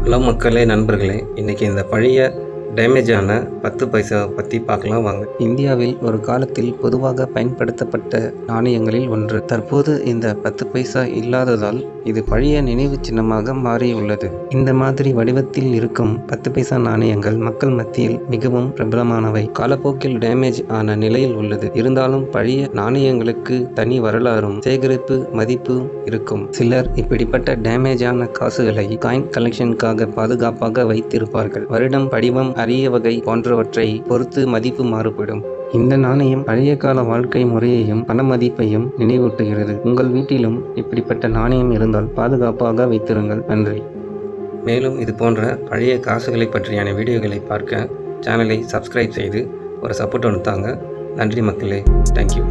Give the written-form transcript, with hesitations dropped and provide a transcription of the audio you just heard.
Hello மக்களே, நண்பர்களே, இன்றைக்கி இந்த பழைய டேமேஜான 10 பைசாவை பற்றி பார்க்கலாம் வாங்க. இந்தியாவில் ஒரு காலத்தில் பொதுவாக பயன்படுத்தப்பட்ட நாணயங்களில் ஒன்று. தற்போது இந்த 10 பைசா இல்லாததால் இது பழைய நினைவு சின்னமாக மாறியுள்ளது. இந்த மாதிரி வடிவத்தில் இருக்கும் 10 பைசா நாணயங்கள் மக்கள் மத்தியில் மிகவும் பிரபலமானவை. காலப்போக்கில் டேமேஜ் ஆன நிலையில் உள்ளது. இருந்தாலும் பழைய நாணயங்களுக்கு தனி வரலாறும் சேகரிப்பு மதிப்பும் இருக்கும். சிலர் இப்படிப்பட்ட டேமேஜான காசுகளை காயின் கலெக்ஷனுக்காக பாதுகாப்பாக வைத்திருப்பார்கள். வருடம், படிவம், அரிய வகை போன்றவற்றை பொறுத்து மதிப்பு மாறுபடும். இந்த நாணயம் பழைய கால வாழ்க்கை முறையையும் பண மதிப்பையும் நினைவூட்டுகிறது. உங்கள் வீட்டிலும் இப்படிப்பட்ட நாணயம் இருந்தால் பாதுகாப்பாக வைத்திருங்கள். நன்றி. மேலும் இது போன்ற பழைய காசுகளை பற்றியான வீடியோக்களை பார்க்க சேனலை சப்ஸ்கிரைப் செய்து ஒரு சப்போர்ட் தாங்க. நன்றி மக்களே. தேங்க்யூ.